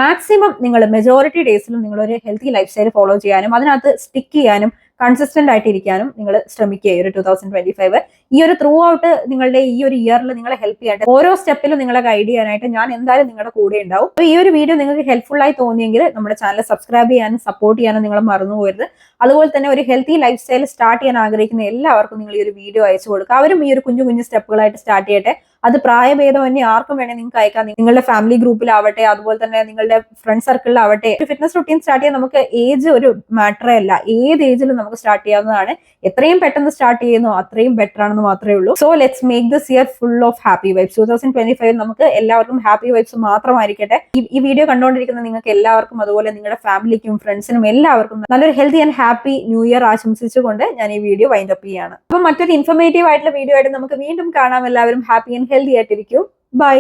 മാക്സിമം നിങ്ങൾ മെജോറിറ്റി ഡേയ്സിലും നിങ്ങൾ ഒരു ഹെൽത്തി ലൈഫ് സ്റ്റൈൽ ഫോളോ ചെയ്യാനും അതിനകത്ത് സ്റ്റിക്ക് ചെയ്യാനും കൺസിസ്റ്റന്റ് ആയിട്ട് ഇരിക്കാനും നിങ്ങൾ ശ്രമിക്കുക. ഈ ഒരു 2025 ഈ ഒരു ത്രൂ ഔട്ട് നിങ്ങളുടെ ഈ ഒരു ഇയറിൽ നിങ്ങളെ ഹെൽപ്പ് ചെയ്യാനായിട്ട്, ഓരോ സ്റ്റെപ്പിലും നിങ്ങളെ ഗൈഡ് ചെയ്യാനായിട്ട് ഞാൻ എന്തായാലും നിങ്ങളുടെ കൂടെ ഉണ്ടാവും. അപ്പൊ ഈ ഒരു വീഡിയോ നിങ്ങൾക്ക് ഹെൽപ്ഫുൾ ആയി തോന്നിയെങ്കിൽ നമ്മുടെ ചാനൽ സബ്സ്ക്രൈബ് ചെയ്യാനും സപ്പോർട്ട് ചെയ്യാനും നിങ്ങൾ മറന്നു പോകരുത്. അതുപോലെ തന്നെ ഒരു ഹെൽത്തി ലൈഫ് സ്റ്റൈൽ സ്റ്റാർട്ട് ചെയ്യാൻ ആഗ്രഹിക്കുന്ന എല്ലാവർക്കും നിങ്ങൾ ഈ ഒരു വീഡിയോ അയച്ചു കൊടുക്കുക. അവരും ഈ ഒരു കുഞ്ഞു കുഞ്ഞു സ്റ്റെപ്പുകളായിട്ട് സ്റ്റാർട്ട് ചെയ്യട്ടെ. അത് പ്രായഭേദമന്യേ ആർക്കും വേണേ നിങ്ങൾക്ക് അയക്കാം. നിങ്ങളുടെ ഫാമിലി ഗ്രൂപ്പിലാവട്ടെ, അതുപോലെ തന്നെ നിങ്ങളുടെ ഫ്രണ്ട് സർക്കിളിലാവട്ടെ. ഒരു ഫിറ്റ്നസ് റുട്ടീൻ സ്റ്റാർട്ട് ചെയ്യാൻ നമുക്ക് ഏജ് ഒരു മാറ്ററേ അല്ല. ഏത് ഏജിലും നമുക്ക് സ്റ്റാർട്ട് ചെയ്യാവുന്നതാണ്. എത്രയും പെട്ടെന്ന് സ്റ്റാർട്ട് ചെയ്യുന്നു അത്രയും ബെറ്റർ ആണെന്ന് മാത്രമേ ഉള്ളൂ. So let's make this year full of happy vibes. 2025 നമുക്ക് എല്ലാവർക്കും ഹാപ്പി വൈബ്സ് മാത്രമായിരിക്കട്ടെ. ഈ വീഡിയോ കണ്ടുകൊണ്ടിരിക്കുന്ന നിങ്ങൾക്ക് എല്ലാവർക്കും, അതുപോലെ നിങ്ങളുടെ ഫാമിലിക്കും ഫ്രണ്ട്സിനും എല്ലാവർക്കും നല്ലൊരു healthy and happy new year ആശംസിച്ചുകൊണ്ട് ഞാൻ ഈ വീഡിയോ വൈൻഡ് അപ്പ് ചെയ്യാണ്. അപ്പൊ മറ്റൊരു ഇൻഫോർമേറ്റീവ് ആയിട്ടുള്ള വീഡിയോ ആയിട്ട് നമുക്ക് വീണ്ടും കാണാം. എല്ലാവരും ഹാപ്പി ആൻഡ് ഹെൽത്തി ആയിട്ടിരിക്കും. ബൈ.